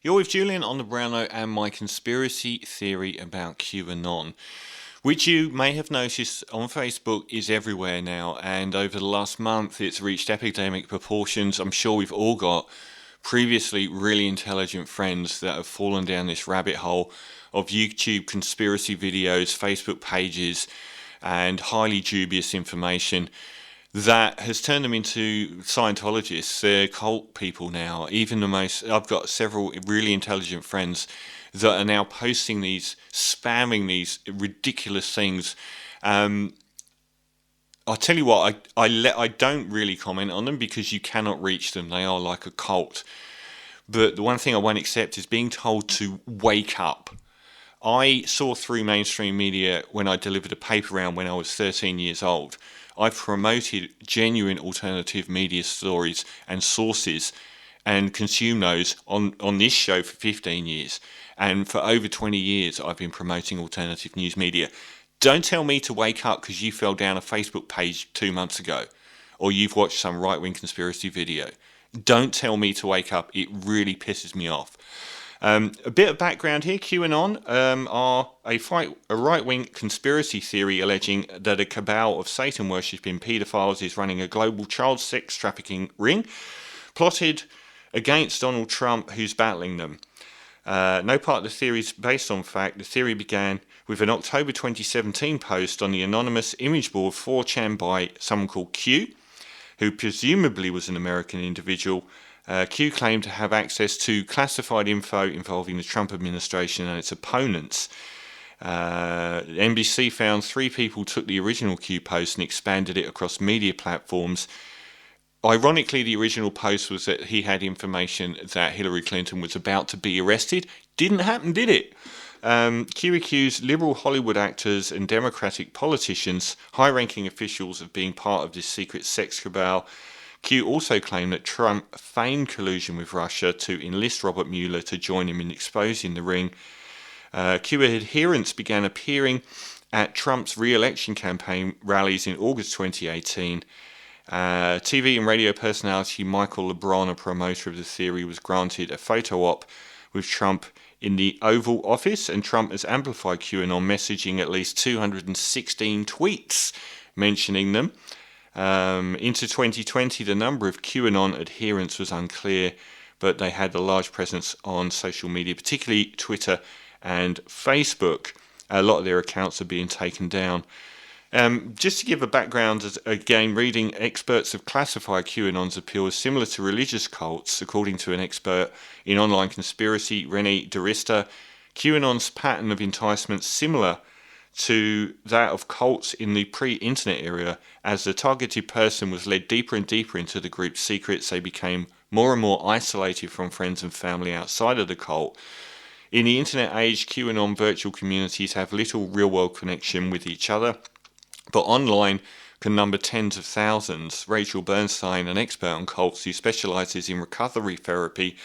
You're with Julian on the Brownlow and my conspiracy theory about QAnon, which you may have noticed on Facebook is everywhere now, and over the last month it's reached epidemic proportions. I'm sure we've all got previously really intelligent friends that have fallen down this rabbit hole of YouTube conspiracy videos, Facebook pages, and highly dubious information that has turned them into Scientologists. They're cult people now. I've got several really intelligent friends that are now posting spamming these ridiculous things. I'll tell you what, I don't really comment on them because you cannot reach them. They are like a cult. But the one thing I won't accept is being told to wake up. I saw through mainstream media when I delivered a paper round when I was 13 years old. I've promoted genuine alternative media stories and sources and consumed those on this show for 15 years. And for over 20 years, I've been promoting alternative news media. Don't tell me to wake up because you fell down a Facebook page 2 months ago or you've watched some right-wing conspiracy video. Don't tell me to wake up. It really pisses me off. A bit of background here. QAnon are a right-wing conspiracy theory alleging that a cabal of Satan-worshipping paedophiles is running a global child sex trafficking ring plotted against Donald Trump, who's battling them. No part of the theory is based on fact. The theory began with an October 2017 post on the anonymous image board 4chan by someone called Q, who presumably was an American individual. Q claimed to have access to classified info involving the Trump administration and its opponents. NBC found 3 people took the original Q post and expanded it across media platforms. Ironically, the original post was that he had information that Hillary Clinton was about to be arrested. Didn't happen, did it? Q accused liberal Hollywood actors and Democratic politicians, high-ranking officials, of being part of this secret sex cabal. Q also claimed that Trump feigned collusion with Russia to enlist Robert Mueller to join him in exposing the ring. Q adherents began appearing at Trump's re-election campaign rallies in August 2018. TV and radio personality Michael LeBron, a promoter of the theory, was granted a photo op with Trump in the Oval Office, and Trump has amplified QAnon messaging at least 216 tweets mentioning them. Into 2020, the number of QAnon adherents was unclear, but they had a large presence on social media, particularly Twitter and Facebook. A lot of their accounts are being taken down. Just to give a background, again, reading, experts have classified QAnon's appeal as similar to religious cults, according to an expert in online conspiracy, René Durista. QAnon's pattern of enticement similar to that of cults in the pre-internet era. As the targeted person was led deeper and deeper into the group's secrets, they became more and more isolated from friends and family outside of the cult. In the internet age, QAnon virtual communities have little real-world connection with each other, but online can number tens of thousands. Rachel Bernstein, an expert on cults who specializes in recovery therapy,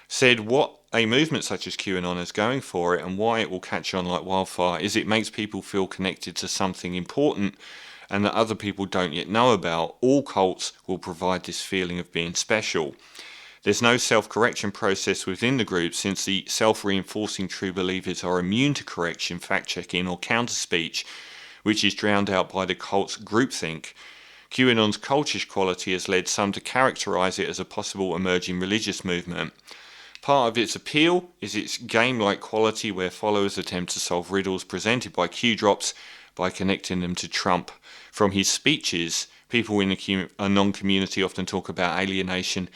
said what a movement such as QAnon is going for it and why it will catch on like wildfire is it makes people feel connected to something important and that other people don't yet know about. All cults will provide this feeling of being special. There's no self-correction process within the group, since the self-reinforcing true believers are immune to correction, fact-checking or counter-speech, which is drowned out by the cult's groupthink. QAnon's cultish quality has led some to characterize it as a possible emerging religious movement. Part of its appeal is its game-like quality, where followers attempt to solve riddles presented by Q-drops by connecting them to Trump. From his speeches, people in the QAnon community often talk about alienation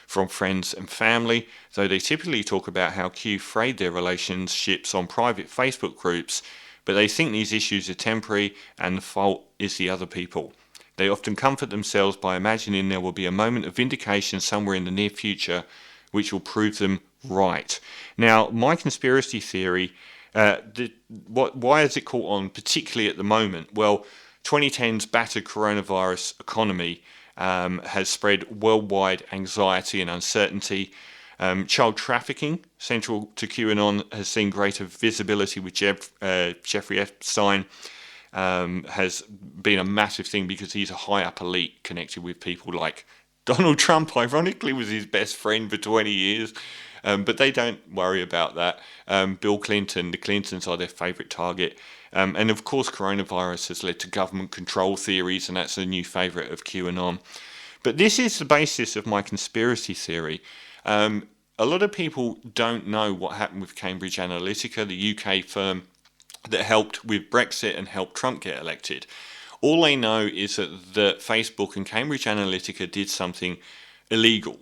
from friends and family, though they typically talk about how Q frayed their relationships on private Facebook groups, but they think these issues are temporary and the fault is the other people. They often comfort themselves by imagining there will be a moment of vindication somewhere in the near future which will prove them right. Now, my conspiracy theory, why has it caught on, particularly at the moment? Well, 2010's battered coronavirus economy has spread worldwide anxiety and uncertainty. Child trafficking, central to QAnon, has seen greater visibility with Jeffrey Epstein. Has been a massive thing because he's a high up elite connected with people like Donald Trump, ironically, was his best friend for 20 years. But they don't worry about that. Bill Clinton, the Clintons are their favourite target. And of course, coronavirus has led to government control theories, and that's a new favourite of QAnon. But this is the basis of my conspiracy theory. A lot of people don't know what happened with Cambridge Analytica, the UK firm that helped with Brexit and helped Trump get elected. All they know is that Facebook and Cambridge Analytica did something illegal,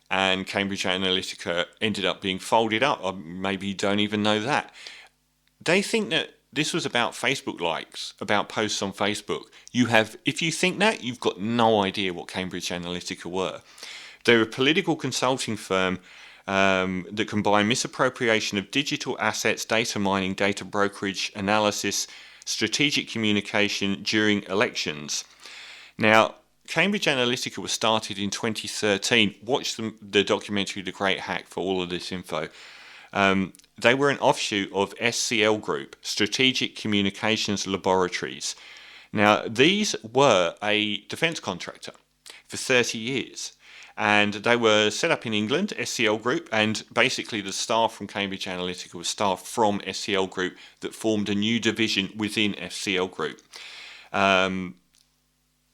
and Cambridge Analytica ended up being folded up. Or maybe you don't even know that. They think that this was about Facebook likes, about posts on Facebook. If you think that, you've got no idea what Cambridge Analytica were. They're a political consulting firm that combine misappropriation of digital assets, data mining, data brokerage, analysis, strategic communication during elections. Now, Cambridge Analytica was started in 2013. Watch the documentary The Great Hack for all of this info. They were an offshoot of SCL Group, Strategic Communications Laboratories. Now, these were a defence contractor for 30 years. And they were set up in England, SCL Group, and basically the staff from Cambridge Analytica was staff from SCL Group that formed a new division within SCL Group.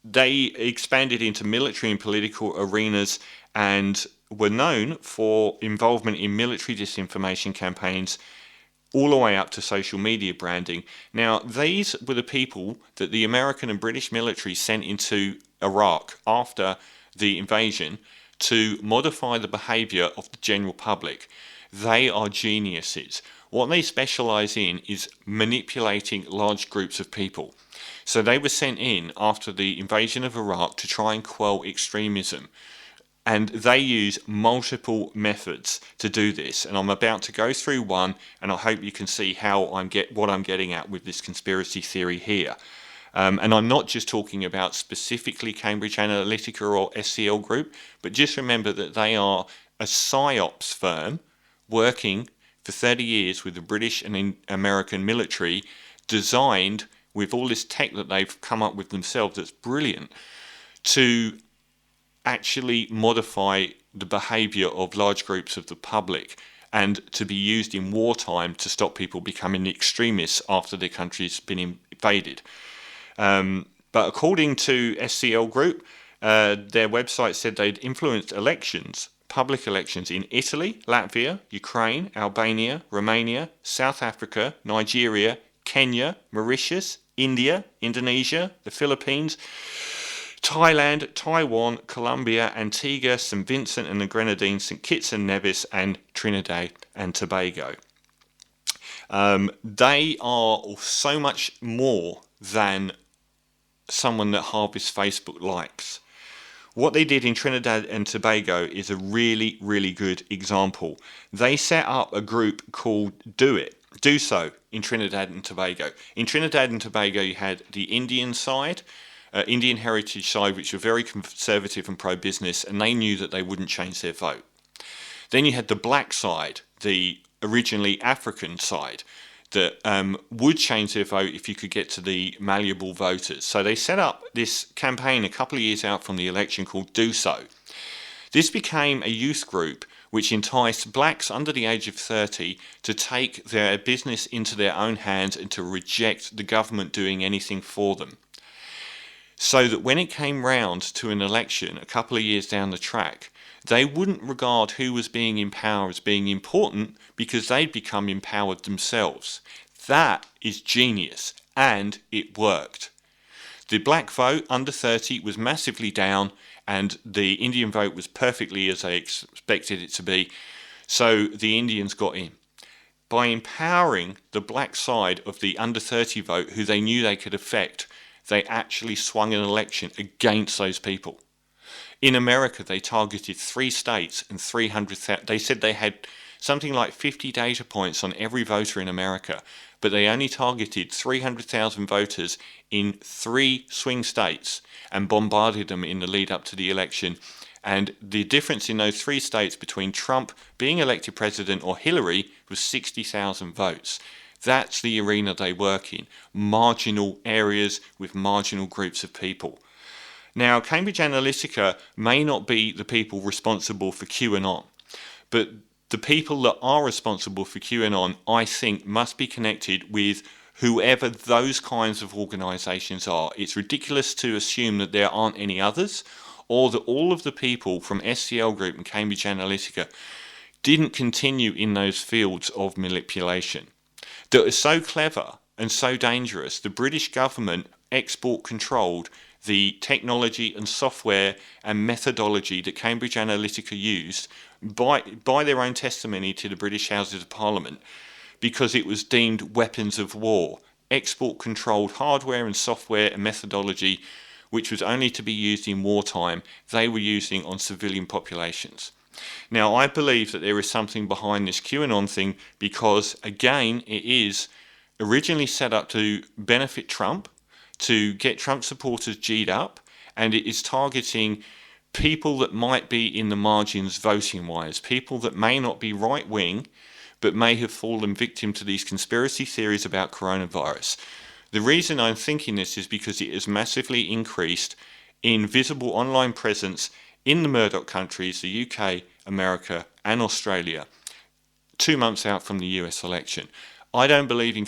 They expanded into military and political arenas and were known for involvement in military disinformation campaigns all the way up to social media branding. Now, these were the people that the American and British military sent into Iraq after the invasion to modify the behaviour of the general public. They are geniuses. What they specialise in is manipulating large groups of people. So they were sent in after the invasion of Iraq to try and quell extremism. And they use multiple methods to do this. And I'm about to go through one, and I hope you can see how what I'm getting at with this conspiracy theory here. And I'm not just talking about specifically Cambridge Analytica or SCL Group, but just remember that they are a PSYOPs firm working for 30 years with the British and American military, designed with all this tech that they've come up with themselves that's brilliant, to actually modify the behaviour of large groups of the public and to be used in wartime to stop people becoming extremists after their country's been invaded. But according to SCL Group, their website said they'd influenced public elections in Italy, Latvia, Ukraine, Albania, Romania, South Africa, Nigeria, Kenya, Mauritius, India, Indonesia, the Philippines, Thailand, Taiwan, Colombia, Antigua, St. Vincent and the Grenadines, St. Kitts and Nevis, and Trinidad and Tobago. They are so much more than someone that harvests Facebook likes. What they did in Trinidad and Tobago is a really, really good example. They set up a group called Do So in Trinidad and Tobago. In Trinidad and Tobago, you had the Indian side, Indian heritage side, which were very conservative and pro-business, and they knew that they wouldn't change their vote. Then you had the black side, the originally African side, that would change their vote if you could get to the malleable voters. So they set up this campaign a couple of years out from the election called Do So. This became a youth group which enticed blacks under the age of 30 to take their business into their own hands and to reject the government doing anything for them. So that when it came round to an election a couple of years down the track, they wouldn't regard who was being in power as being important because they'd become empowered themselves. That is genius, and it worked. The black vote under 30 was massively down, and the Indian vote was perfectly as they expected it to be, so the Indians got in. By empowering the black side of the under 30 vote, who they knew they could affect, they actually swung an election against those people. In America, they targeted 3 states and 300,000. They said they had something like 50 data points on every voter in America, but they only targeted 300,000 voters in 3 swing states and bombarded them in the lead up to the election. And the difference in those 3 states between Trump being elected president or Hillary was 60,000 votes. That's the arena they work in, marginal areas with marginal groups of people. Now, Cambridge Analytica may not be the people responsible for QAnon, but the people that are responsible for QAnon, I think, must be connected with whoever those kinds of organisations are. It's ridiculous to assume that there aren't any others, or that all of the people from SCL Group and Cambridge Analytica didn't continue in those fields of manipulation that are so clever and so dangerous. The British government export controlled the technology and software and methodology that Cambridge Analytica used by their own testimony to the British Houses of Parliament, because it was deemed weapons of war. Export controlled hardware and software and methodology which was only to be used in wartime, they were using on civilian populations. Now, I believe that there is something behind this QAnon thing because, again, it is originally set up to benefit Trump, to get Trump supporters G'd up, and it is targeting people that might be in the margins voting-wise, people that may not be right-wing, but may have fallen victim to these conspiracy theories about coronavirus. The reason I'm thinking this is because it has massively increased in visible online presence in the Murdoch countries, the UK, America, and Australia, 2 months out from the US election. I don't believe in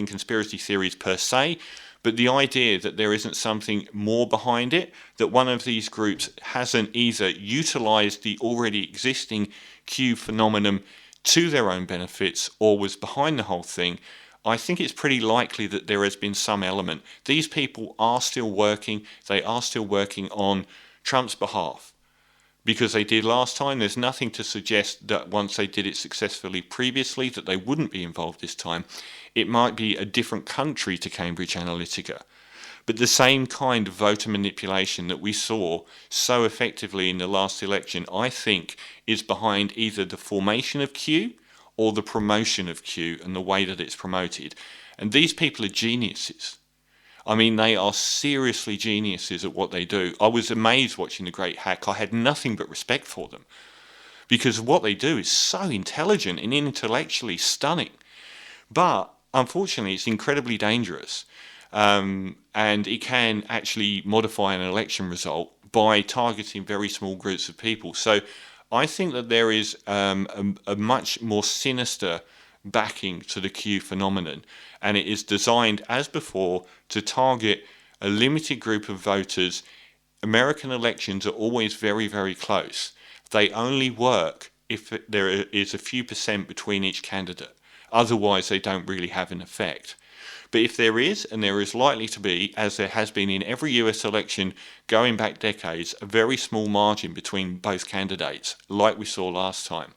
conspiracy theories per se, but the idea that there isn't something more behind it, that one of these groups hasn't either utilised the already existing Q phenomenon to their own benefits or was behind the whole thing, I think it's pretty likely that there has been some element. These people are still working. They are still working on Trump's behalf. Because they did last time, there's nothing to suggest that once they did it successfully previously that they wouldn't be involved this time. It might be a different country to Cambridge Analytica. But the same kind of voter manipulation that we saw so effectively in the last election, I think, is behind either the formation of Q or the promotion of Q and the way that it's promoted. And these people are geniuses. I mean, they are seriously geniuses at what they do. I was amazed watching The Great Hack. I had nothing but respect for them because what they do is so intelligent and intellectually stunning. But unfortunately, it's incredibly dangerous. And it can actually modify an election result by targeting very small groups of people. So I think that there is a much more sinister backing to the Q phenomenon, and it is designed, as before, to target a limited group of voters. American elections are always very, very close. They only work if there is a few percent between each candidate. Otherwise, they don't really have an effect. But if there is, and there is likely to be, as there has been in every US election going back decades, a very small margin between both candidates, like we saw last time,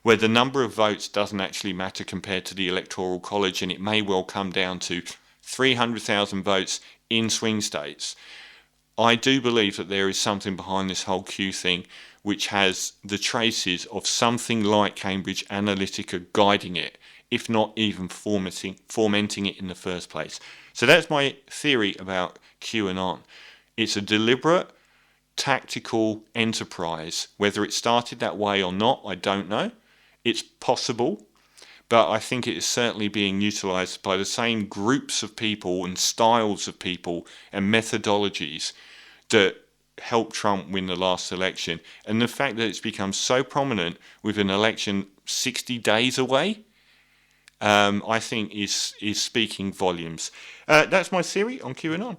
where the number of votes doesn't actually matter compared to the Electoral College, and it may well come down to 300,000 votes in swing states. I do believe that there is something behind this whole Q thing which has the traces of something like Cambridge Analytica guiding it, if not even fomenting it in the first place. So that's my theory about QAnon. It's a deliberate, tactical enterprise. Whether it started that way or not, I don't know. It's possible, but I think it is certainly being utilised by the same groups of people and styles of people and methodologies that helped Trump win the last election. And the fact that it's become so prominent with an election 60 days away, I think is speaking volumes. That's my theory on QAnon.